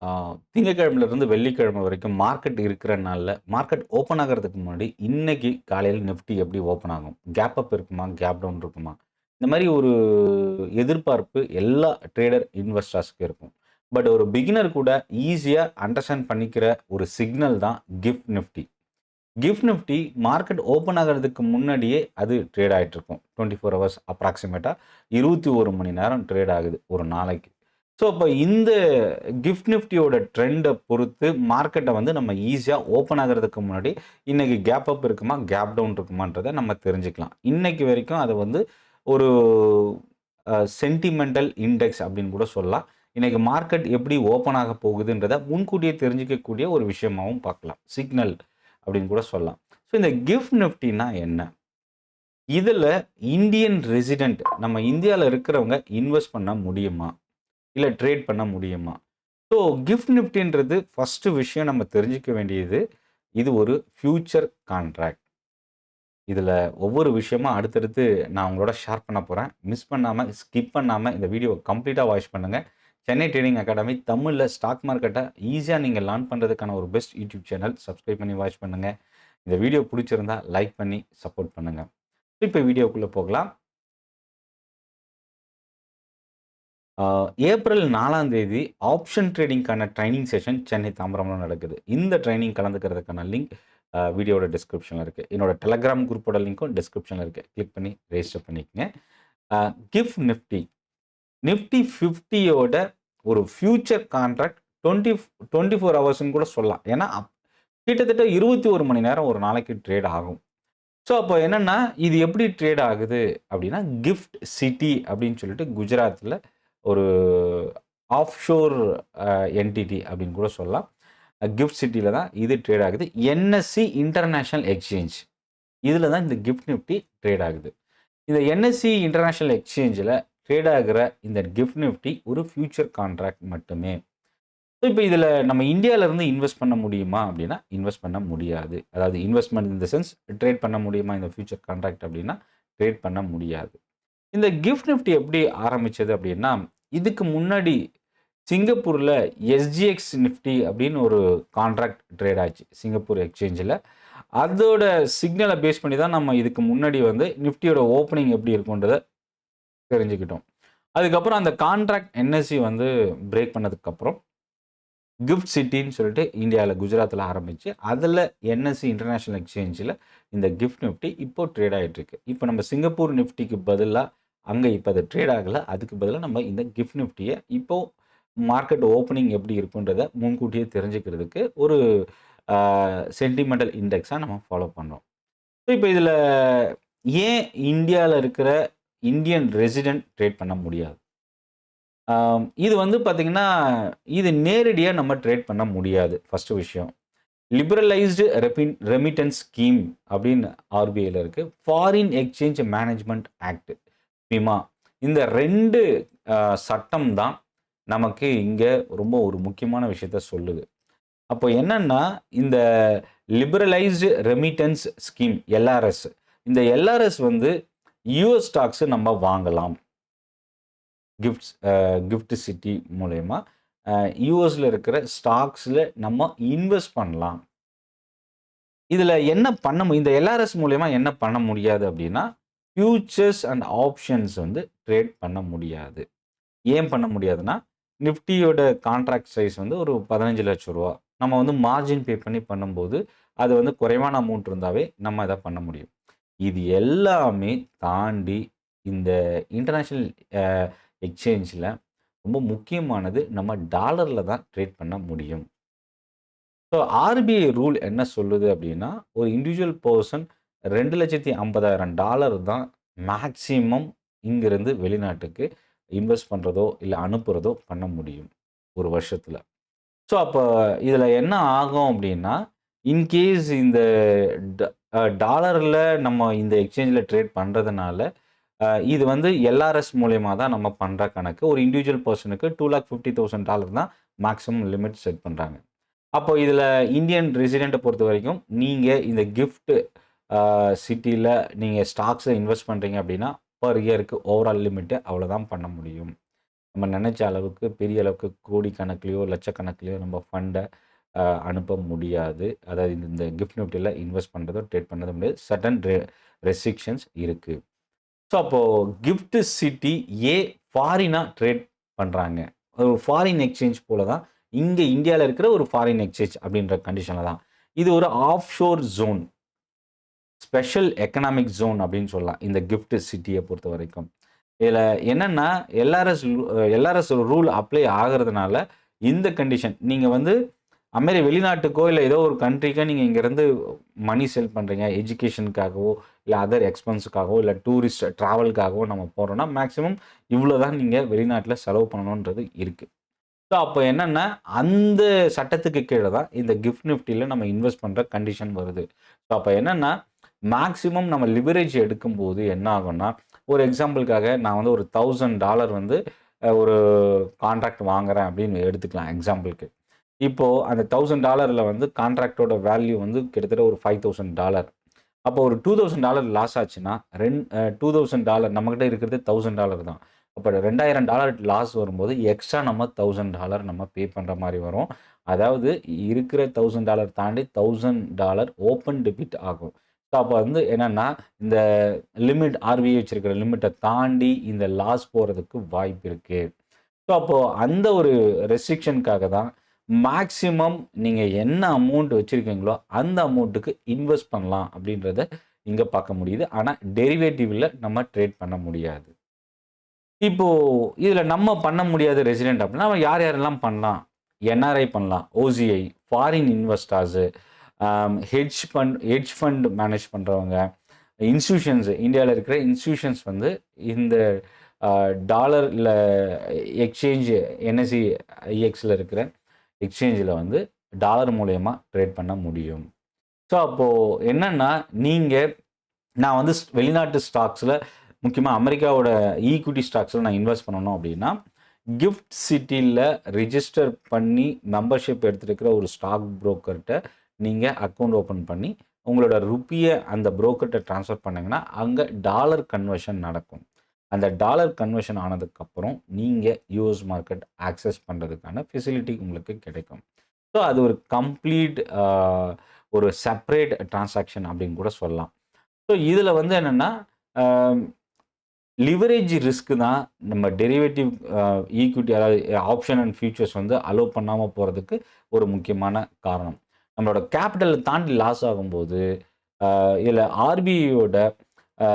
திங்கட்கிழமையிலிருந்து வெள்ளிக்கிழமை வரைக்கும் மார்க்கெட் இருக்கிற நாள்ல, மார்க்கெட் ஓப்பன் ஆகுறதுக்கு முன்னாடி, இன்னைக்கு காலையில நிஃப்டி எப்படி ஓப்பன் ஆகும்? கேப் அப் இருக்குமா? கேப் டவுன் இருக்குமா? இந்த மாரி ஒரு எதிர்பார்ப்பு எல்லா ட்ரேடர் இன்வெஸ்டர்ஸ்க்கு இருக்கும். பட் ஒரு பிகினர் கூட ஈஸியா அண்டர்ஸ்டாண்ட் பண்ணிக்கிற ஒரு சிக்னல் தான் gift Nifty. Gift Nifty market open ஆகுறதுக்கு முன்னாடியே அது ட்ரேட் ஆயிட்டு இருக்கும். 24 ஹவர்ஸ் அப்ராக்ஸிமேட்டா 21 மணி நேரம் ட்ரேட் ஆகுது ஒரு நாளைக்கு. ஸோ, அப்ப இந்த கிஃப்ட் நிஃப்டியோட ட்ரெண்ட பொறுத்து மார்க்கெட்ட வந்து நம்ம ஈஸியா ஓப்பன் ஆகுறதுக்கு முன்னாடி, இன்னைக்கு கேப் அப் இருக்குமா? கேப் டவுன் இருக்குமான்றத நம்ம தெரிஞ்சுக்கலாம். இன்னைக்கு வரைக்கும் அத வந்து ஒரு சென்டிமெண்டல் இண்டெக்ஸ் அப்படின்னு கூட சொல்லலாம். இன்னைக்கு மார்க்கெட் எப்படி ஓப்பன் ஆக போகுதுன்றத முன்கூட்டியே தெரிஞ்சுக்கக்கூடிய ஒரு விஷயமாவும் பார்க்கலாம். சிக்னல் அப்படின்னு கூட சொல்லலாம். ஸோ, இந்த கிஃப்ட் நிஃப்டினா என்ன? இதுல இந்தியன் ரெசிடென்ட் நம்ம இந்தியால இருக்கிறவங்க இன்வெஸ்ட் பண்ண முடியுமா? இல்ல ட்ரேட் பண்ண முடியுமா? ஸோ, கிஃப்ட் நிஃப்டின்றது ஃபர்ஸ்ட் விஷயம் நம்ம தெரிஞ்சுக்க வேண்டியது, இது ஒரு ஃபியூச்சர் கான்ட்ராக்ட். இதுல ஒவ்வொரு விஷயமா அடுத்தடுத்து நான் உங்களோட ஷேர் பண்ண போறேன். மிஸ் பண்ணாம, ஸ்கிப் பண்ணாம இந்த வீடியோவ கம்ப்ளீட்டா வாட்ச் பண்ணுங்க. சென்னை ட்ரேடிங் அகாடமி தமிழ்ல ஸ்டாக் மார்க்கெட்ட ஈஸியா நீங்க லேர்ன் பண்றதுக்கான ஒரு பெஸ்ட் யூடியூப் சேனல். சப்ஸ்கிரைப் பண்ணி வாட்ச் பண்ணுங்க. இந்த வீடியோ புடிச்சிருந்தா லைக் பண்ணி சப்போர்ட் பண்ணுங்க. இப்ப வீடியோக்குள்ள போகலாம். ஆ, ஏப்ரல் 4ஆம் தேதி ஆப்ஷன் ட்ரேடிங்க்கான ட்ரெய்னிங் செஷன் சென்னை தாம்பரம்ல நடக்குது. இந்த ட்ரெய்னிங் கலந்துக்கிறதுக்கான லிங்க் வீடியோட டிஸ்கிரிப்ஷன்ல இருக்கு. என்னோட டெலகிராம் குரூப்போட லிங்க்கும் டிஸ்கிரிப்ஷன்ல இருக்கு. கிளிக் பண்ணி ரெஜிஸ்டர் பண்ணிக்கங்க. கிஃப்ட் நிஃப்டி நிஃப்டி 50யோட ஒரு ஃபியூச்சர் கான்ட்ராக்ட் 24 ஹவர்ஸ்ன்னு கூட சொல்லலாம். ஏன்னா, கிட்டத்தட்ட 21 மணி நேரம் ஒரு நாளைக்கு ட்ரேட் ஆகும். ஸோ, அப்போ என்னன்னா, இது எப்படி ட்ரேட் ஆகுது அப்படின்னா, கிஃப்ட் சிட்டி அப்படின்னு சொல்லிட்டு குஜராத்ல ஒரு ஆஃப்ஷோர் என்டிட்டி அப்படின்னு கூட சொல்லலாம். கிஃப்ட் சிட்டில தான் இது ட்ரேட் ஆகுது. NSC international exchange. இதுல தான் இந்த கிஃப்ட் நிஃப்டி ட்ரேட் ஆகுது. இந்த என்எஸ்சி இன்டர்நேஷனல் எக்ஸ்சேஞ்சில ட்ரேட் ஆகுற இந்த கிஃப்ட் நிஃப்டி ஒரு ஃபியூச்சர் கான்ட்ராக்ட் மட்டுமே. இப்ப இதுல நம்ம இந்தியால இருந்து இன்வெஸ்ட் பண்ண முடியுமா? அப்படின்னா, இன்வெஸ்ட் பண்ண முடியாது. அதாவது investment in the sense trade பண்ண முடியுமா இந்த ஃபியூச்சர் கான்ட்ராக்ட் அப்படின்னா, ட்ரேட் பண்ண முடியாது. இந்த கிஃப்ட் நிஃப்டி எப்படி ஆரம்பிச்சது அப்படின்னா, இதுக்கு முன்னாடி சிங்கப்பூர்ல எஸ்ஜிஎக்ஸ் நிஃப்டி அப்படின்னு ஒரு கான்ட்ராக்ட் ட்ரேட் ஆச்சு. சிங்கப்பூர் எக்ஸ்சேஞ்சில. அதோட சிக்னல பேஸ் பண்ணி தான் நம்ம இதுக்கு முன்னாடி வந்து நிஃப்டியோட ஓப்பனிங் எப்படி இருக்கும்ன்றத தெரிஞ்சுக்கிட்டோம். அதுக்கப்புறம் அந்த கான்ட்ராக்ட் என்எஸ்சி வந்து பிரேக் பண்ணதுக்கப்புறம் கிஃப்ட் சிட்டின்னு சொல்லிட்டு இந்தியால குஜராத்ல ஆரம்பிச்சு, அதுல என்எஸ்சி இன்டர்நேஷனல் எக்ஸ்சேஞ்சில இந்த கிஃப்ட் நிஃப்டி இப்போ ட்ரேட் ஆயிட்டு இருக்கு. இப்போ நம்ம சிங்கப்பூர் நிஃப்டிக்கு பதிலா அங்க இப்ப அது ட்ரேட் ஆகல. அதுக்கு பதிலா நம்ம இந்த கிஃப்ட் நிஃப்டிய இப்போ மார்க்கெட் ஓப்பனிங் எப்படி இருக்குன்றத முன்கூட்டியே தெரிஞ்சுக்கிறதுக்கு ஒரு அ சென்டிமெண்டல் இண்டெக்ஸா நம்ம ஃபாலோ பண்றோம். இப்ப இதுல ஏன் இந்தியால இருக்கிற இந்தியன் ரெசிடென்ட் ட்ரேட் பண்ண முடியாது? இது வந்து பார்த்தீங்கன்னா, இது நேரடியா நம்ம ட்ரேட் பண்ண முடியாது. ஃபர்ஸ்ட் விஷயம். லிபரலைஸ்டு ரெமிட்டன்ஸ் ஸ்கீம் அப்படின்னு ஆர்பிஐல இருக்கு. Foreign exchange management act FEMA. இந்த 2 சட்டம் தான் நமக்கு இங்க ரொம்ப ஒரு முக்கியமான விஷயத்த சொல்லுது. அப்போ என்னன்னா, இந்த லிபரலைஸ்டு ரெமிட்டன்ஸ் ஸ்கீம் எல்ஆர்எஸ். இந்த எல்ஆர்எஸ் வந்து யுஎஸ் ஸ்டாக்ஸ் நம்ம வாங்கலாம். கிஃப்ட் சிட்டி மூலியமா யுஎஸ்ல இருக்கிற ஸ்டாக்ஸ்ல நம்ம இன்வெஸ்ட் பண்ணலாம். இதுல என்ன இந்த எல்ஆர்எஸ் மூலியமா என்ன பண்ண முடியாது அப்படின்னா, ஃபியூச்சர்ஸ் அண்ட் ஆப்ஷன்ஸ் வந்து ட்ரேட் பண்ண முடியாது. ஏன் பண்ண முடியாதுன்னா, நிஃப்டியோட கான்ட்ராக்ட் சைஸ் வந்து ஒரு ரூ. 15,00,000. நம்ம வந்து மார்ஜின் பே பண்ணி பண்ணும்போது, அது வந்து குறைவான அமௌண்ட் இருந்தாவே நம்ம அத பண்ண முடியும். இது எல்லாமே தாண்டி இந்த இன்டர்நேஷனல் அ எக்ஸ்சேஞ்ச்ல ரொம்ப முக்கியமானது நம்ம டாலர்ல தான் ட்ரேட் பண்ண முடியும். ஸோ, ஆர்பிஐ ரூல் என்ன சொல்லுது அப்படின்னா, ஒரு இண்டிவிஜுவல் பெர்சன் $2,50,000 தான் மேக்ஸிமம் இங்கிருந்து வெளிநாட்டுக்கு இன்வெஸ்ட் பண்றதோ, இல்ல அனுப்புறதோ பண்ண முடியும். ஒரு வருஷத்துல. ஸோ, அப்ப இதுல என்ன ஆகும் அப்படின்னா, இன்கேஸ் இந்த ட டாலர்ல நம்ம இந்த எக்ஸ்சேஞ்ச்ல ட்ரேட் பண்றதுனால, இது வந்து எல்ஆர்எஸ் மூலியமா தான் நம்ம பண்ற கணக்கு. ஒரு இண்டிவிஜுவல் பெர்சனுக்கு $250,000 தான் மேக்ஸிமம் லிமிட் செட் பண்றாங்க. அப்போ இதுல இந்தியன் ரெசிடென்ட்ட பொறுத்தவரைக்கும், நீங்க இந்த கிஃப்ட் சிட்டில நீங்க ஸ்டாக்ஸ்ல இன்வெஸ்ட் பண்றீங்க அப்படின்னா, பெர் இயர்க்கு ஓவரால் லிமிட் அவ்வளோதான் பண்ண முடியும். நம்ம நினைச்ச அளவுக்கு பெரிய அளவுக்கு கோடிக்கணக்கிலயோ, லட்சக்கணக்கிலயோ நம்ம ஃபண்ட அனுப்ப முடியாது. அதாவது இந்த கிஃப்ட் நிஃப்டில இன்வெஸ்ட் பண்றதோ, ட்ரேட் பண்ணதோ முடியாது. சர்டன் ரெஸ்ட்ரிக்ஷன்ஸ் இருக்கு. ஸோ அப்போ கிஃப்ட் சிட்டி ஃபாரினா ட்ரேட் பண்றாங்க. ஒரு ஃபாரின் எக்ஸ்சேஞ்ச் போல தான் இங்க இந்தியால இருக்கிற ஒரு ஃபாரின் எக்ஸ்சேஞ்ச் அப்படின்ற கண்டிஷன்ல தான். இது ஒரு offshore zone. Special economic zone அப்படின்னு சொல்லலாம். இந்த கிஃப்ட் சிட்டிய பொறுத்தவரைக்கும். இதுல என்னன்னா, எல்ஆர்எஸ் ரூல் அப்ளை ஆகுறதுனால, இந்த கண்டிஷன் நீங்க வந்து வெளிநாட்டுக்கோ, இல்ல ஏதோ ஒரு கண்ட்ரிக்கோ நீங்க இங்கேருந்து மணி செல் பண்றீங்க. எஜுகேஷனுக்காகவோ, இல்ல அதர் எக்ஸ்பென்ஸுக்காகவோ, இல்ல டூரிஸ்ட் டிராவலுக்காகவோ நம்ம போறோம்னா, மேக்ஸிமம் இவ்வளோ தான் நீங்க வெளிநாட்ல செலவு பண்ணணுன்றது இருக்கு. ஸோ அப்போ என்னன்னா, அந்த சட்டத்துக்கு கீழ தான் இந்த கிஃப்ட் நிஃப்டில நம்ம இன்வெஸ்ட் பண்ற கண்டிஷன் வருது. ஸோ அப்போ என்னன்னா, மேக்ஸிமம் நம்ம லிவரேஜ் எடுக்கும்போது என்ன ஆகும்னா, ஒரு எக்ஸாம்பிளுக்காக நான் வந்து ஒரு $1000 வந்து ஒரு கான்ட்ராக்ட் வாங்குறேன் அப்படின்னு எடுத்துக்கலாம் எக்ஸாம்பிளுக்கு. இப்போ அந்த $1000ல வந்து கான்ட்ராக்ட்டோட வேல்யூ வந்து கிட்டத்தட்ட ஒரு $5000. அப்போ ஒரு $2000 லாஸ் ஆச்சுன்னா, $2000 நம்மகிட்ட இருக்கிறது $1000 தான். அப்ப $2000 லாஸ் வரும்போது, எக்ஸ்ட்ரா நம்ம $1000 நம்ம பே பண்ற மாரி வரும். அதாவது இருக்கிற $1000 தாண்டி $1000 ஓப்பன் டெபிட் ஆகும். ஸோ அப்ப வந்து என்னன்னா, இந்த லிமிட் ஆர்பிஐ வச்சிருக்கிற லிமிட்ட தாண்டி இந்த லாஸ் போறதுக்கு வாய்ப்பு இருக்கு. ஸோ அப்போ அந்த ஒரு ரெஸ்ட்ரிக்ஷனுக்காக தான் மேக்ஸிமம் நீங்க என்ன அமௌண்ட் வச்சிருக்கீங்களோ, அந்த அமௌண்ட்டுக்கு இன்வெஸ்ட் பண்ணலாம் அப்படின்றத இங்க பார்க்க முடியுது. ஆனா டெரிவேட்டிவ்ல நம்ம ட்ரேட் பண்ண முடியாது. இப்போ இதுல நம்ம பண்ண முடியாத ரெசிடென்ட் அப்படின்னா, யார் யாரெல்லாம் பண்ணலாம்? என்ஆர்ஐ பண்ணலாம். OCI, foreign investors, hedge fund manage பண்றவங்க, இன்ஸ்டிடியூஷன்ஸ் இந்தியால இருக்கிற இன்ஸ்டிடியூஷன்ஸ் வந்து இந்த டாலர் இல்ல எக்ஸ்சேஞ்ச் என்எஸ்இ ஐஎக்ஸ்ல இருக்கிற எக்ஸ்சேஞ்சில வந்து டாலர் மூலியமா ட்ரேட் பண்ண முடியும். ஸோ அப்போ என்னன்னா, நான் வந்து வெளிநாட்டு ஸ்டாக்ஸ்ல முக்கியமா அமெரிக்காவோட ஈக்விட்டி ஸ்டாக்ஸ்ல நான் இன்வெஸ்ட் பண்ணணும் அப்படின்னா, கிஃப்ட் சிட்டில ரிஜிஸ்டர் பண்ணி மெம்பர்ஷிப் எடுத்திருக்கிற ஒரு ஸ்டாக் புரோக்கர்ட்ட நீங்க அக்கவுண்ட் ஓப்பன் பண்ணி, உங்களோட ருப்பிய அந்த புரோக்கர்ட்ட ட்ரான்ஸ்ஃபர் பண்ணீங்கன்னா, அங்க டாலர் கன்வர்ஷன் நடக்கும். அந்த டாலர் கன்வர்ஷன் ஆனதுக்கப்புறம், நீங்க யுஎஸ் மார்க்கெட் ஆக்சஸ் பண்றதுக்கான ஃபெசிலிட்டி உங்களுக்கு கிடைக்கும். ஸோ அது ஒரு கம்ப்ளீட் ஒரு செப்பரேட் டிரான்சாக்ஷன் அப்படின்னு கூட சொல்லலாம். ஸோ இதில வந்து என்னன்னா, அ லிவரேஜ் ரிஸ்க் தான் நம்ம டெரிவேட்டிவ் ஈக்விட்டி அதாவது ஆப்ஷன் அண்ட் ஃபியூச்சர்ஸ் வந்து அலோவ் பண்ணாம போறதுக்கு ஒரு முக்கியமான காரணம். நம்மளோட கேப்பிட்டல தாண்டி லாஸ் ஆகும்போது, இதில ஆர்பிஐயோட அ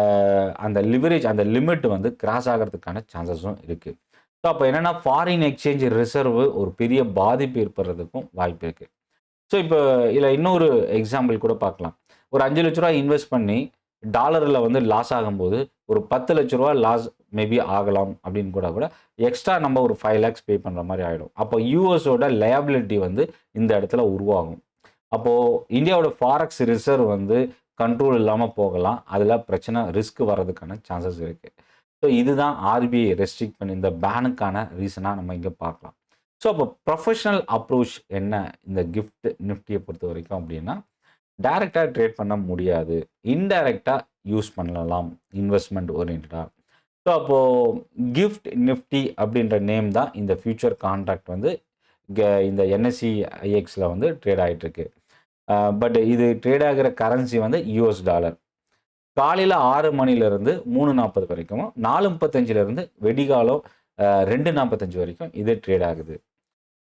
அந்த லிவரேஜ் அந்த லிமிட் வந்து கிராஸ் ஆகுறதுக்கான சான்சஸும் இருக்கு. ஸோ அப்ப என்னன்னா, ஃபாரின் எக்ஸ்சேஞ்ச் ரிசர்வ் ஒரு பெரிய பாதிப்பு ஏற்படுறதுக்கும் வாய்ப்பு இருக்கு. ஸோ இப்போ இதில இன்னொரு எக்ஸாம்பிள் கூட பார்க்கலாம். ஒரு ரூ. 5,00,000 இன்வெஸ்ட் பண்ணி டாலர்ல வந்து லாஸ் ஆகும்போது, ஒரு ரூ. 10,00,000 லாஸ் மேபி ஆகலாம் அப்படின்னு கூட எக்ஸ்ட்ரா நம்ம ஒரு 5,00,000 பே பண்ற மாரி ஆயிடும். அப்போ யுஎஸோட லயபிலிட்டி வந்து இந்த இடத்துல உருவாகும். அப்போ இந்தியாவோட ஃபாரெக்ஸ் ரிசர்வ் வந்து கண்ட்ரோல் இல்லாம போகலாம். அதில பிரச்சனை ரிஸ்க் வர்றதுக்கான சான்சஸ் இருக்கு. ஸோ இதுதான் ஆர்பிஐ ரெஸ்ட்ரிக்ட் பண்ணி இந்த பேனுக்கான ரீசனா நம்ம இங்க பார்க்கலாம். ஸோ அப்போ ப்ரொஃபஷனல் அப்ரோச் என்ன இந்த கிஃப்ட் நிஃப்டிய பொறுத்தவரைக்கும் அப்படின்னா, டைரக்ட்டா ட்ரேட் பண்ண முடியாது. இன்டைரக்ட்டா யூஸ் பண்ணலாம் இன்வெஸ்ட்மென்ட் ஓரியன்டடா. ஸோ அப்போ கிஃப்ட் நிஃப்டி அப்படின்ற நேம் தான் இந்த ஃபியூச்சர் கான்ட்ராக்ட் வந்து இந்த என்எஸ்இ ஐஎக்ஸ்ல வந்து ட்ரேட் ஆயிட்டு இருக்கு. பட் இது ட்ரேட் ஆகிற கரன்சி வந்து யுஎஸ் டாலர். காலையில 6 மணிலிருந்து 3:40 வரைக்கும், 4:35லிருந்து வெடிகாலம் 2:45 வரைக்கும் இது ட்ரேட் ஆகுது.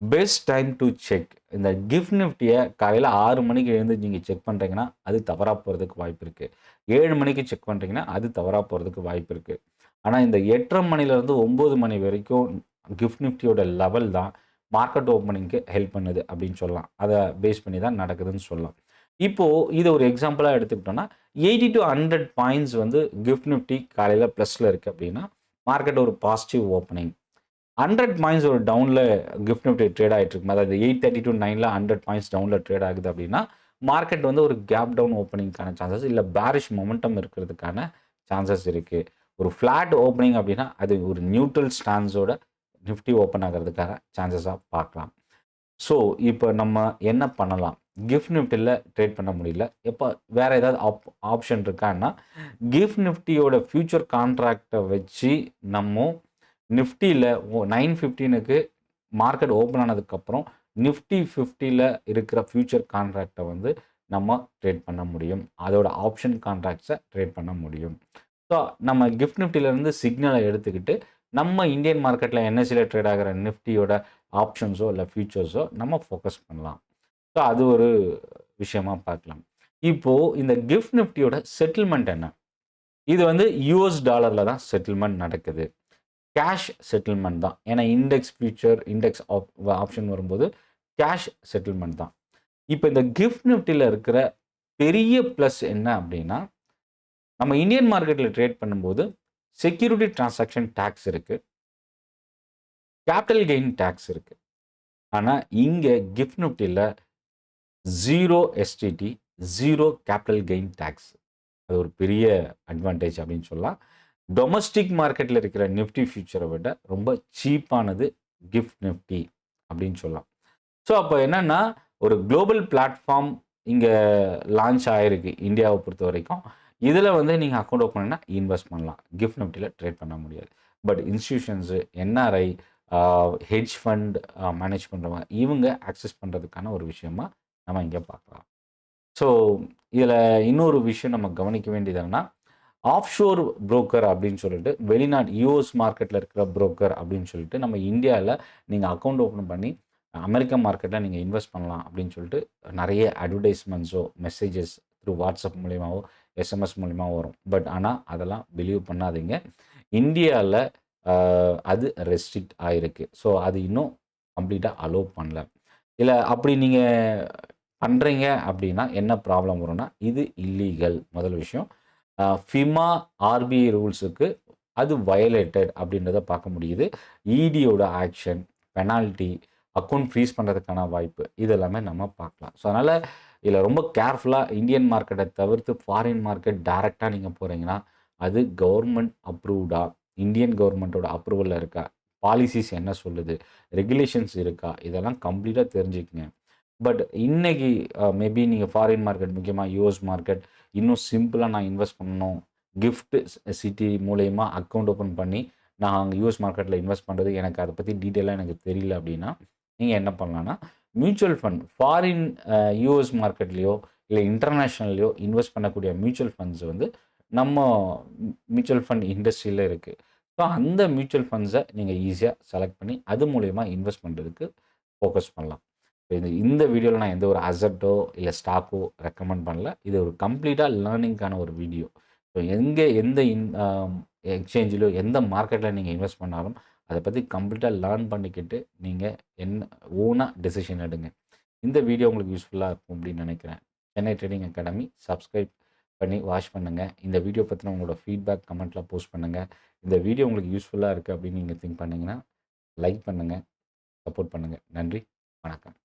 Best time to check. இந்த கிஃப்ட் நிஃப்டிய காலையில 6 மணிக்கு எழுந்து நீங்க செக் பண்றீங்கன்னா, அது தவறா போறதுக்கு வாய்ப்பு இருக்கு. 7 மணிக்கு செக் பண்றீங்கன்னா, அது தவறா போறதுக்கு வாய்ப்பு இருக்கு. ஆனா இந்த 8:30 மணிலேருந்து 9 மணி வரைக்கும் கிஃப்ட் நிஃப்டியோட லெவல் தான் மார்க்கெட் ஓப்பனிங்க்கு ஹெல்ப் பண்ணுது அப்படின்னு சொல்லலாம். அத பேஸ் பண்ணி தான் நடக்குதுன்னு சொல்லலாம். இப்போ இத ஒரு எக்ஸாம்பிளா எடுத்துக்கிட்டோம்னா, 80 டூ 100 பாயிண்ட்ஸ் வந்து கிஃப்ட் நிஃப்டி காலையில பிளஸ்ல இருக்கு அப்படின்னா, மார்க்கெட் ஒரு பாசிட்டிவ் ஓப்பனிங். 100 பாயிண்ட்ஸ் ஒரு டவுன்ல கிஃப்ட் நிஃப்டி ட்ரேட் ஆயிட்டு இருக்கு. அதாவது 8:30 டூ 9ல 100 பாயிண்ட்ஸ் டவுன்ல ட்ரேட் ஆகுது அப்படின்னா, மார்க்கெட் வந்து ஒரு கேப் டவுன் ஓப்பனிங்க்கான சான்சஸ் இல்ல பேரிஷ் மொமெண்டம் இருக்கிறதுக்கான சான்சஸ் இருக்கு. ஒரு ஃப்ளாட் ஓப்பனிங் அப்படின்னா, அது ஒரு நியூட்ரல் ஸ்டான்ஸோட நிஃப்டி ஓப்பன் ஆகுறதுக்கான சான்சஸா பார்க்கலாம். ஸோ, இப்ப நம்ம என்ன பண்ணலாம்? கிஃப்ட் நிஃப்டில ட்ரேட் பண்ண முடியல. வேற ஏதாவது ஆப்ஷன் இருக்கான்னா, கிஃப்ட் நிஃப்டியோட ஃபியூச்சர் கான்ட்ராக்ட்ட வச்சு நம்ம நிஃப்டியில் 9:15க்கு மார்க்கெட் ஓப்பன் ஆனதுக்கப்புறம் நிஃப்டி 50ல் இருக்கிற ஃபியூச்சர் கான்ட்ராக்டை வந்து நம்ம ட்ரேட் பண்ண முடியும். அதோட ஆப்ஷன் கான்ட்ராக்ட்ஸை ட்ரேட் பண்ண முடியும். ஸோ நம்ம கிஃப்ட் நிஃப்டியிலேருந்து சிக்னலை எடுத்துக்கிட்டு நம்ம இந்தியன் மார்க்கெட்டில் என்எஸ்சியில் ட்ரேட் ஆகிற நிஃப்டியோட ஆப்ஷன்ஸோ இல்லை ஃபியூச்சர்ஸோ நம்ம ஃபோக்கஸ் பண்ணலாம். ஸோ அது ஒரு விஷயமா பார்க்கலாம். இப்போது இந்த கிஃப்ட் நிஃப்டியோட செட்டில்மெண்ட் என்ன? இது வந்து யூஎஸ் டாலரில் தான் செட்டில்மெண்ட் நடக்குது. கேஷ் செட்டில்மெண்ட் தான். ஏன்னா இண்டெக்ஸ் ஃபியூச்சர், இண்டெக்ஸ் ஆப்ஷன் வரும்போது கேஷ் செட்டில்மெண்ட் தான். இப்போ இந்த கிஃப்ட் நிஃப்டியில் இருக்கிற பெரிய ப்ளஸ் என்ன அப்படின்னா, நம்ம இந்தியன் மார்க்கெட்டில் ட்ரேட் பண்ணும்போது செக்யூரிட்டி டிரான்சாக்ஷன் டேக்ஸ் இருக்குது, கேபிட்டல் கெயின் டேக்ஸ் இருக்குது. ஆனால் இங்கே கிஃப்ட் நிஃப்டியில் 0 எஸ்டிடி, 0 கேபிட்டல் கெயின் டேக்ஸ். அது ஒரு பெரிய அட்வான்டேஜ் அப்படின்னு சொல்லலாம். டொமஸ்டிக் மார்க்கெட்டில் இருக்கிற நிஃப்டி ஃபியூச்சரை விட ரொம்ப சீப்பானது கிஃப்ட் நிஃப்டி அப்படின்னு சொல்லலாம். ஸோ அப்போ என்னென்னா, ஒரு குளோபல் பிளாட்ஃபார்ம் இங்கே லான்ச் ஆகிருக்கு இந்தியாவை பொறுத்த வரைக்கும். இதில் வந்து நீங்கள் அக்கௌண்ட் ஓப்பன் பண்ணால் இன்வெஸ்ட் பண்ணலாம். கிஃப்ட் நிஃப்டியில் ட்ரேட் பண்ண முடியாது. But institutions, NRI, hedge fund manage பண்ணுறவங்க இவங்க ஆக்சஸ் பண்ணுறதுக்கான ஒரு விஷயமா நம்ம இங்கே பார்க்கலாம். ஸோ இதில் இன்னொரு விஷயம் நம்ம கவனிக்க வேண்டியது என்னன்னா, ஆஃப்ஷோர் புரோக்கர் அப்படின்னு சொல்லிட்டு வெளிநாடு யூஎஸ் மார்க்கெட்டில் இருக்கிற புரோக்கர் அப்படின்னு சொல்லிட்டு நம்ம இந்தியாவில் நீங்கள் அக்கௌண்ட் ஓப்பன் பண்ணி அமெரிக்கா மார்க்கெட்டில் நீங்கள் இன்வெஸ்ட் பண்ணலாம் அப்படின்னு சொல்லிட்டு நிறைய அட்வர்டைஸ்மெண்ட்ஸோ மெசேஜஸ் த்ரூ வாட்ஸ்அப் மூலியமாகவோ எஸ்எம்எஸ் மூலியமாகவோ வரும். பட் ஆனால் அதெல்லாம் பிலீவ் பண்ணாதீங்க. இந்தியாவில் அது ரெஸ்ட்ரிக்ட் ஆகிருக்கு. ஸோ அது இன்னும் கம்ப்ளீட்டாக அலோவ் பண்ணல. இல்லை அப்படி நீங்கள் பண்ணுறீங்க அப்படின்னா என்ன ப்ராப்ளம் வரும்னா, இது இல்லீகல் முதல் விஷயம். ஃபிமா ஆர்பிஐ ரூல்ஸுக்கு அது வயலேட்டட் அப்படின்றத பார்க்க முடியுது. இடியோட ஆக்ஷன், பெனால்ட்டி, அக்கௌண்ட் ஃப்ரீஸ் பண்ணுறதுக்கான வாய்ப்பு இது எல்லாமே நம்ம பார்க்கலாம். ஸோ அதனால் இதில் ரொம்ப கேர்ஃபுல்லாக இந்தியன் மார்க்கெட்டை தவிர்த்து ஃபாரின் மார்க்கெட் டைரெக்டாக நீங்கள் போகிறீங்கன்னா அது கவர்மெண்ட் அப்ரூவ்டா, இந்தியன் கவர்மெண்ட்டோட அப்ரூவலில் இருக்கா, பாலிசிஸ் என்ன சொல்லுது, ரெகுலேஷன்ஸ் இருக்கா, இதெல்லாம் கம்ப்ளீட்டாக தெரிஞ்சுக்கங்க. பட் இன்னைக்கு மேபி நீங்கள் ஃபாரின் மார்க்கெட், முக்கியமாக யூஎஸ் மார்க்கெட் இன்னும் சிம்பிளாக நான் இன்வெஸ்ட் பண்ணணும், கிஃப்ட் சிட்டி மூலயமா அக்கௌண்ட் ஓப்பன் பண்ணி நான் அங்கே யூஎஸ் மார்க்கெட்டில் இன்வெஸ்ட் பண்ணுறது எனக்கு அதை பற்றி டீட்டெயிலாக எனக்கு தெரியல அப்படின்னா நீங்கள் என்ன பண்ணலான்னா, மியூச்சுவல் ஃபண்ட் ஃபாரின் யூஎஸ் மார்க்கெட்லேயோ இல்லை இன்டர்நேஷ்னல்லையோ இன்வெஸ்ட் பண்ணக்கூடிய மியூச்சுவல் ஃபண்ட்ஸ் வந்து நம்ம மியூச்சுவல் ஃபண்ட் இண்டஸ்ட்ரியில் இருக்குது. ஸோ அந்த மியூச்சுவல் ஃபண்ட்ஸை நீங்கள் ஈஸியாக செலக்ட் பண்ணி அது மூலயமா இன்வெஸ்ட் பண்ணுறதுக்கு ஃபோக்கஸ் பண்ணலாம். இந்த வீடியோவில் நான் எந்த ஒரு அசட்டோ இல்லை ஸ்டாக்கோ ரெக்கமெண்ட் பண்ணல. இது ஒரு கம்ப்ளீட்டாக லேர்னிங்கான ஒரு வீடியோ. ஸோ எந்த எக்ஸ்சேஞ்சிலோ எந்த மார்க்கெட்டில் நீங்கள் இன்வெஸ்ட் பண்ணாலும் அதை பற்றி கம்ப்ளீட்டாக லேர்ன் பண்ணிக்கிட்டு நீங்கள் என்ன ஓனாக டெசிஷன் எடுங்க. இந்த வீடியோ உங்களுக்கு யூஸ்ஃபுல்லாக இருக்கும் அப்படின்னு நினைக்கிறேன். சென்னை ட்ரேடிங் அகாடமி சப்ஸ்கிரைப் பண்ணி வாட்ச் பண்ணுங்கள். இந்த வீடியோ பற்றின உங்களோட ஃபீட்பேக் கமெண்ட்டில் போஸ்ட் பண்ணுங்கள். இந்த வீடியோ உங்களுக்கு யூஸ்ஃபுல்லாக இருக்குது அப்படின்னு நீங்கள் திங்க் பண்ணிங்கன்னா லைக் பண்ணுங்கள், சப்போர்ட் பண்ணுங்கள். நன்றி, வணக்கம்.